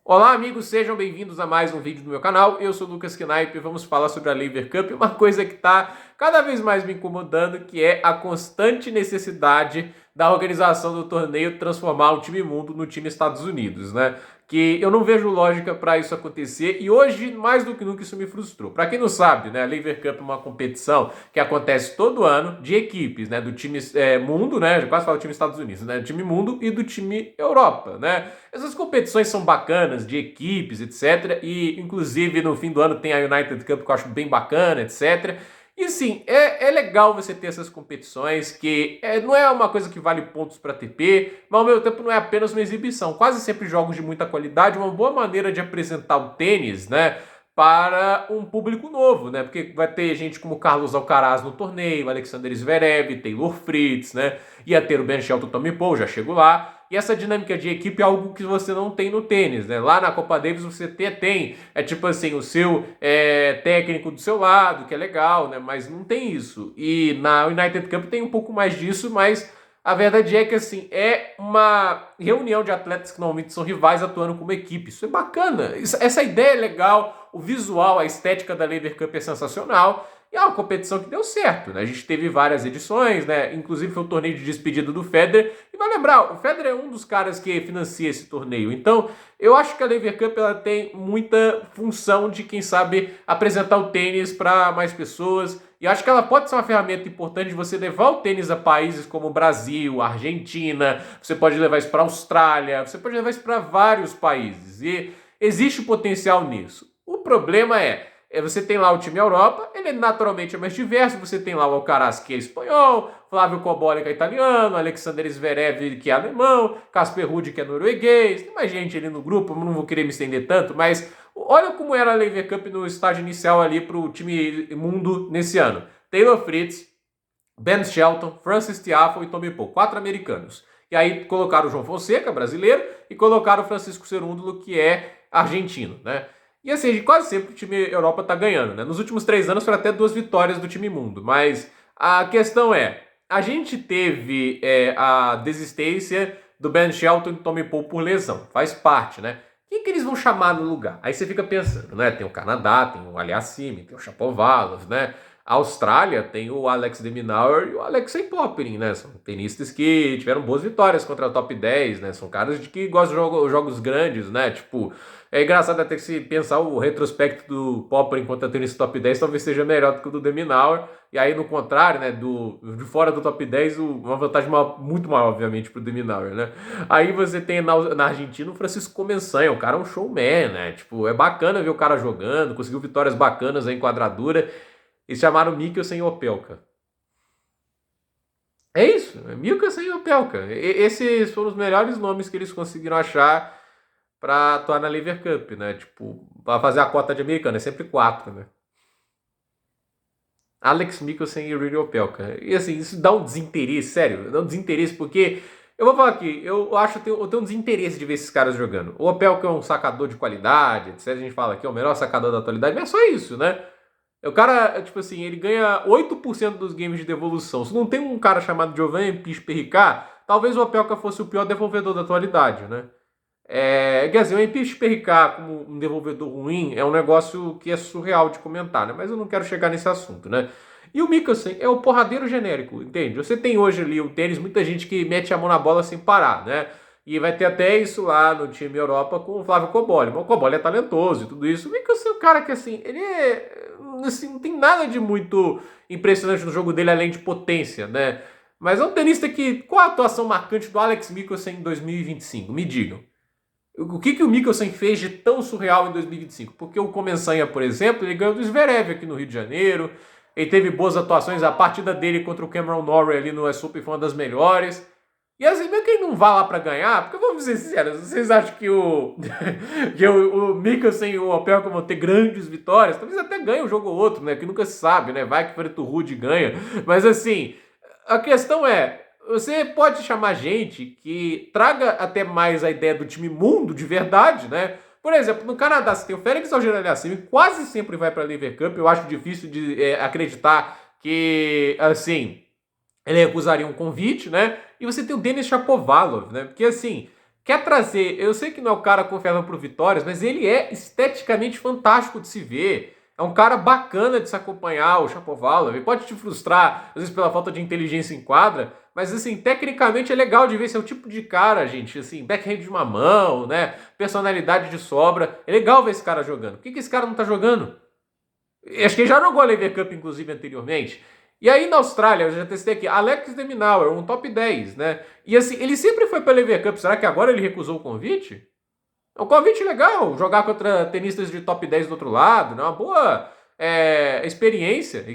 Olá amigos, sejam bem-vindos a mais um vídeo do meu canal. Eu sou o Lucas Knipe e vamos falar sobre a Laver Cup, uma coisa que está cada vez mais me incomodando, que é a constante necessidade da organização do torneio transformar o time mundo no time Estados Unidos, né? Que eu não vejo lógica para isso acontecer e hoje, mais do que nunca, isso me frustrou. Para quem não sabe, né, a Laver Cup é uma competição que acontece todo ano de equipes, né, do time mundo, né, eu quase falo time Estados Unidos, né, do time mundo e do time Europa, né. Essas competições são bacanas, de equipes, etc. E, inclusive, no fim do ano tem a United Cup, que eu acho bem bacana, etc. E, sim, é legal você ter essas competições, que não é uma coisa que vale pontos para TP, mas, ao mesmo tempo, não é apenas uma exibição. Quase sempre jogos de muita qualidade, uma boa maneira de apresentar o tênis, né? Para um público novo, né? Porque vai ter gente como Carlos Alcaraz no torneio, Alexander Zverev, Taylor Fritz, né? Ia ter o Ben Shelton, Tommy Paul, já chegou lá. E essa dinâmica de equipe é algo que você não tem no tênis, né? Lá na Copa Davis você tem, tipo assim, o seu técnico do seu lado, que é legal, né? Mas não tem isso. E na United Cup tem um pouco mais disso, mas a verdade é que, assim, é uma reunião de atletas que normalmente são rivais atuando como equipe. Isso é bacana. Essa ideia é legal, o visual, a estética da Laver Cup é sensacional. E é uma competição que deu certo, né? A gente teve várias edições, né? Inclusive foi o torneio de despedida do Federer. E vai lembrar, o Federer é um dos caras que financia esse torneio. Então, eu acho que a Laver Cup ela tem muita função de, quem sabe, apresentar o tênis para mais pessoas. E acho que ela pode ser uma ferramenta importante de você levar o tênis a países como o Brasil, Argentina. Você pode levar isso para a Austrália. Você pode levar isso para vários países. E existe potencial nisso. O problema você tem lá o time Europa, ele naturalmente é mais diverso, você tem lá o Alcaraz, que é espanhol, Flávio Cobolli, que é italiano, Alexander Zverev, que é alemão, Casper Ruud, que é norueguês, tem mais gente ali no grupo, não vou querer me estender tanto, mas olha como era a Laver Cup no estágio inicial ali para o time mundo nesse ano. Taylor Fritz, Ben Shelton, Francis Tiafoe e Tommy Paul, 4 americanos. E aí colocaram o João Fonseca, brasileiro, e colocaram o Francisco Cerúndolo, que é argentino, né? E assim, quase sempre o time Europa tá ganhando, né? Nos últimos 3 anos foram até 2 vitórias do time mundo. Mas a questão a gente teve a desistência do Ben Shelton e do Tommy Paul por lesão. Faz parte, né? Quem que eles vão chamar no lugar? Aí você fica pensando, né? Tem o Canadá, tem o Aliassime, tem o Shapovalov, né? A Austrália tem o Alex de Minaur e o Alexei Popyrin, né? São tenistas que tiveram boas vitórias contra a top 10, né? São caras que gostam de jogos grandes, né? Tipo, é engraçado até que se pensar o retrospecto do Popyrin contra tenista top 10 talvez seja melhor do que o do de Minaur. E aí, no contrário, né? De fora do top 10, uma vantagem muito maior, obviamente, pro de Minaur, né? Aí você tem na Argentina o Francisco Comensanha, o cara é um showman, né? Tipo, é bacana ver o cara jogando, conseguiu vitórias bacanas aí em quadradura. E chamaram Mikkelsen e Opelka. É isso, é Mikkelsen e Opelka. Esses foram os melhores nomes que eles conseguiram achar para atuar na Laver Cup, né? Tipo, para fazer a cota de americano, é sempre 4, né? Alex Mikkelsen e Rudy Opelka. E assim, isso dá um desinteresse, sério, dá um desinteresse porque eu vou falar aqui, eu tenho um desinteresse de ver esses caras jogando. O Opelka é um sacador de qualidade, etc. A gente fala que é o melhor sacador da atualidade, mas é só isso, né? O cara, tipo assim, ele ganha 8% dos games de devolução. Se não tem um cara chamado Giovanni Pispericar, talvez o Opelka fosse o pior devolvedor da atualidade, né? Quer dizer, o Pispericar como um devolvedor ruim é um negócio que é surreal de comentar, né? Mas eu não quero chegar nesse assunto, né? E o Mikkelsen é o porradeiro genérico, entende? Você tem hoje ali o tênis, muita gente que mete a mão na bola sem parar, né? E vai ter até isso lá no time Europa com o Flávio Cobolli. Mas o Cobolli é talentoso e tudo isso. O Mikkelsen é um cara que, assim, ele assim, não tem nada de muito impressionante no jogo dele, além de potência, né? Mas é um tenista que... Qual a atuação marcante do Alex Mikkelsen em 2025? Me digam. O que o Mikkelsen fez de tão surreal em 2025? Porque o Comensanha, por exemplo, ele ganhou do Zverev aqui no Rio de Janeiro. Ele teve boas atuações. A partida dele contra o Cameron Norrie ali no US Open foi uma das melhores. E assim, mesmo que ele não vá lá pra ganhar, porque vamos ser sinceros, vocês acham que o Mikkelsen e o Opelka vão ter grandes vitórias? Talvez até ganhe um jogo ou outro, né? Que nunca se sabe, né? Vai que o Preto Rude ganha. Mas assim, a questão você pode chamar gente que traga até mais a ideia do time mundo de verdade, né? Por exemplo, no Canadá você tem o Félix Auger-Aliassime, quase sempre vai pra Laver Cup. Eu acho difícil de acreditar que, assim, ele recusaria um convite, né? E você tem o Denis Shapovalov, né? Porque, assim, quer trazer, eu sei que não é o cara confiável por vitórias, mas ele é esteticamente fantástico de se ver. É um cara bacana de se acompanhar, o Shapovalov. Ele pode te frustrar, às vezes pela falta de inteligência em quadra, mas assim, tecnicamente é legal de ver. Esse é o tipo de cara, gente, assim, backhand de mamão, né? Personalidade de sobra. É legal ver esse cara jogando. Por que esse cara não tá jogando? Acho que ele já jogou a Lever Cup, inclusive, anteriormente. E aí na Austrália, eu já testei aqui, Alex de Minaur, um top 10, né? E assim, ele sempre foi pra Lever Cup. Será que agora ele recusou o convite? É um convite legal, jogar contra tenistas de top 10 do outro lado, né? Uma boa experiência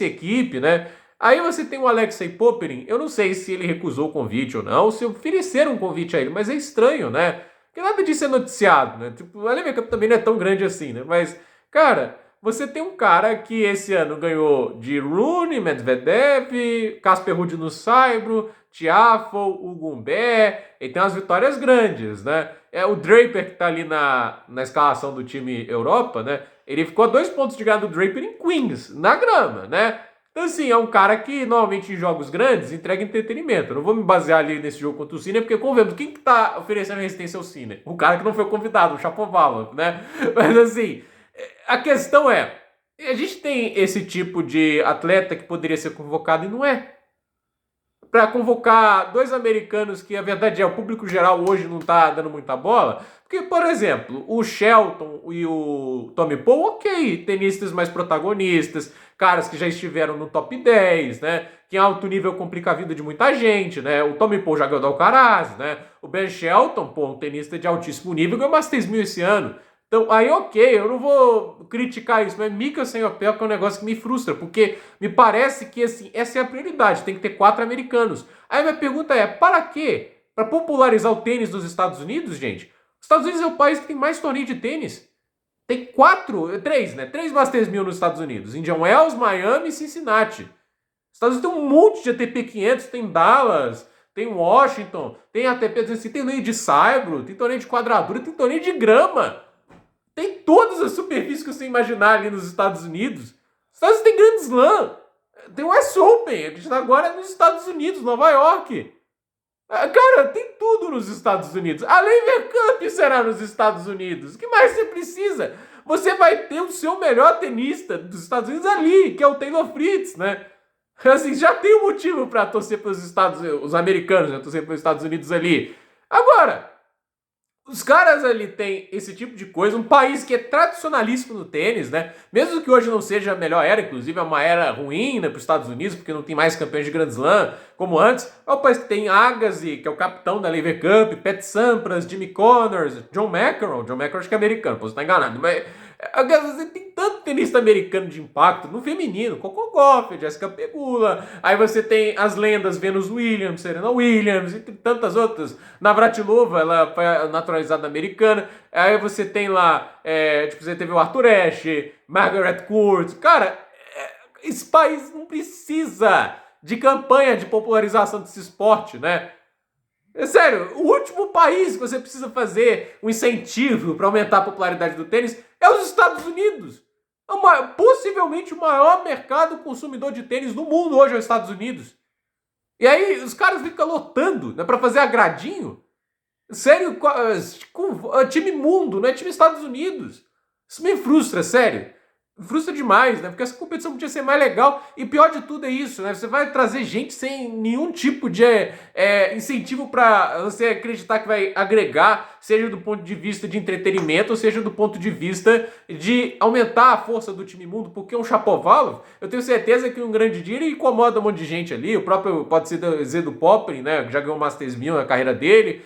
equipe, né? Aí você tem o Alexei Popyrin, eu não sei se ele recusou o convite ou não, se ofereceram um convite a ele, mas é estranho, né? Porque nada disso é noticiado, né? Tipo, a Lever Cup também não é tão grande assim, né? Mas, cara, você tem um cara que esse ano ganhou de Rune, Medvedev, Casper Ruud no Saibro, Tiafoe, Hugo Humbert, ele tem umas vitórias grandes, né? É o Draper que tá ali na escalação do time Europa, né? Ele ficou a 2 pontos de ganhar do Draper em Queens, na grama, né? Então, assim, é um cara que normalmente em jogos grandes entrega entretenimento. Eu não vou me basear ali nesse jogo contra o Sinner, porque convenhamos, quem que tá oferecendo resistência ao Sinner? O cara que não foi convidado, o Shapovalov, né? Mas assim, a questão é, a gente tem esse tipo de atleta que poderia ser convocado e não é. Para convocar dois americanos que a verdade é o público geral hoje não tá dando muita bola. Porque, por exemplo, o Shelton e o Tommy Paul, ok, tenistas mais protagonistas, caras que já estiveram no top 10, né? Que em alto nível complica a vida de muita gente, né? O Tommy Paul já ganhou do Alcaraz, né? O Ben Shelton, pô, um tenista de altíssimo nível, ganhou Masters 1000 esse ano. Então, aí ok, eu não vou criticar isso, mas Mika sem Opelka é um negócio que me frustra, porque me parece que assim, essa é a prioridade, tem que ter 4 americanos. Aí minha pergunta é, para quê? Para popularizar o tênis dos Estados Unidos, gente? Os Estados Unidos é o país que tem mais torneio de tênis. Tem 3, né? 3 Masters 1000 nos Estados Unidos. Indian Wells, Miami e Cincinnati. Os Estados Unidos tem um monte de ATP 500, tem Dallas, tem Washington, tem ATP, tem torneio de saibro, tem torneio de quadradura, tem torneio de grama. Tem todas as superfícies que você imaginar ali nos Estados Unidos. Os Estados Unidos tem Grand Slam. Tem o US Open. A gente está agora nos Estados Unidos, Nova York. Cara, tem tudo nos Estados Unidos. A Lever Cup será nos Estados Unidos. O que mais você precisa? Você vai ter o seu melhor tenista dos Estados Unidos ali, que é o Taylor Fritz, né? Assim, já tem um motivo para torcer pelos os americanos, né? Torcer pelos Estados Unidos ali. Agora, os caras ali têm esse tipo de coisa, um país que é tradicionalíssimo no tênis, né? Mesmo que hoje não seja a melhor era, inclusive é uma era ruim, né, para os Estados Unidos, porque não tem mais campeões de Grand Slam como antes. É um país que tem Agassi, que é o capitão da Lever Cup, Pat Sampras, Jimmy Connors, John McEnroe. John McEnroe acho que é americano, posso estar enganado, mas você tem tanto tenista americano de impacto no feminino, Coco Gauff, Jessica Pegula. Aí você tem as lendas Venus Williams, Serena Williams e tantas outras. Navratilova, ela foi naturalizada americana. Aí você tem lá, tipo, você teve o Arthur Ashe, Margaret Court. Cara, esse país não precisa de campanha de popularização desse esporte, né? É sério, o último país que você precisa fazer um incentivo para aumentar a popularidade do tênis é os Estados Unidos. Possivelmente o maior mercado consumidor de tênis do mundo hoje é os Estados Unidos. E aí os caras ficam lotando, né, para fazer agradinho. Sério, time mundo, não é time Estados Unidos. Isso me frustra, sério. Frustra demais, né? Porque essa competição podia ser mais legal. E pior de tudo é isso, né? Você vai trazer gente sem nenhum tipo de incentivo para você acreditar que vai agregar, seja do ponto de vista de entretenimento, ou seja do ponto de vista de aumentar a força do time mundo. Porque um Shapovalov, eu tenho certeza que um grande dia ele incomoda um monte de gente ali. O próprio, pode ser dizer do Popyrin, né? Que já ganhou o Masters 1000 na carreira dele.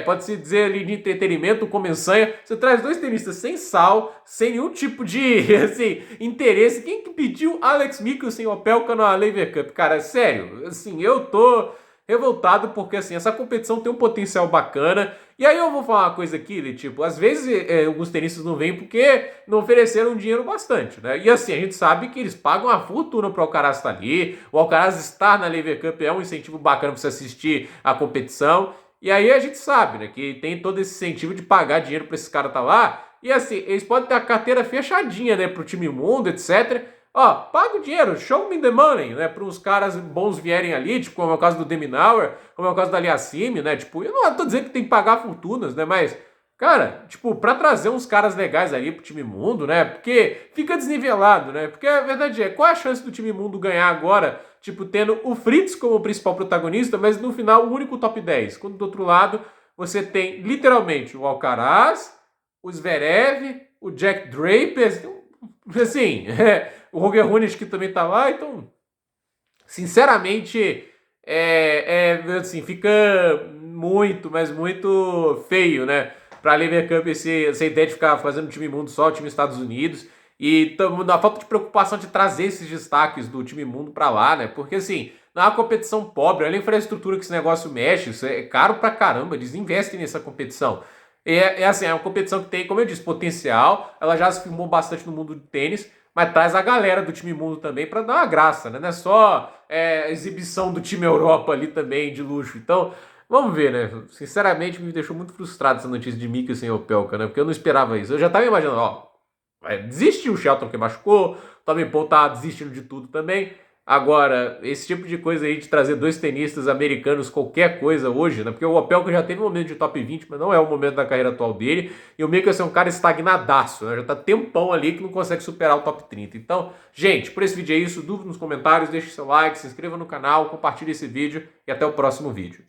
Pode-se dizer ali de entretenimento, como Mensanha. Você traz dois tenistas sem sal, sem nenhum tipo de assim, interesse. Quem que pediu Alex Michelsen Opelka na Lever Cup? Cara, sério, assim, eu tô revoltado porque assim, essa competição tem um potencial bacana. E aí eu vou falar uma coisa aqui, tipo, às vezes alguns tenistas não vêm porque não ofereceram dinheiro bastante, né? E assim, a gente sabe que eles pagam uma fortuna para o Alcaraz estar ali. O Alcaraz estar na Lever Cup é um incentivo bacana para você assistir a competição. E aí a gente sabe, né, que tem todo esse incentivo de pagar dinheiro para esse cara estar lá. E assim, eles podem ter a carteira fechadinha, né, pro time mundo, etc. Ó, paga o dinheiro, show me the money, né? Para uns caras bons vierem ali, tipo, como é o caso do Deminauer, como é o caso da Aliassime, né? Tipo, eu não tô dizendo que tem que pagar fortunas, né? Mas, cara, tipo, pra trazer uns caras legais ali pro time mundo, né? Porque fica desnivelado, né? Porque a verdade é, qual é a chance do time mundo ganhar agora, tipo, tendo o Fritz como principal protagonista, mas no final o único top 10? Quando do outro lado você tem literalmente o Alcaraz, o Zverev, o Jack Draper, assim, o Roger Hunes que também tá lá, então, sinceramente, assim, fica muito, mas muito feio, né? Pra Lever Cup essa ideia de ficar fazendo time mundo só, time Estados Unidos, e a falta de preocupação de trazer esses destaques do time mundo pra lá, né? Porque assim, não é uma competição pobre, olha a infraestrutura que esse negócio mexe, isso é caro pra caramba, eles investem nessa competição. Assim, é uma competição que tem, como eu disse, potencial, ela já se filmou bastante no mundo do tênis, mas traz a galera do time mundo também para dar uma graça, né? Não é só exibição do time Europa ali também de luxo. Então, vamos ver, né? Sinceramente, me deixou muito frustrado essa notícia de Mika sem Opelka, né? Porque eu não esperava isso. Eu já tava imaginando, ó, desistiu o Shelton que machucou, o Tommy Paul tá desistindo de tudo também. Agora, esse tipo de coisa aí de trazer dois tenistas americanos, qualquer coisa hoje, né? Porque o Opelka já teve um momento de top 20, mas não é o momento da carreira atual dele. E o Mickelson é um cara estagnadaço, né? Já tá tempão ali que não consegue superar o top 30. Então, gente, por esse vídeo é isso. Dúvida nos comentários, deixe seu like, se inscreva no canal, compartilhe esse vídeo e até o próximo vídeo.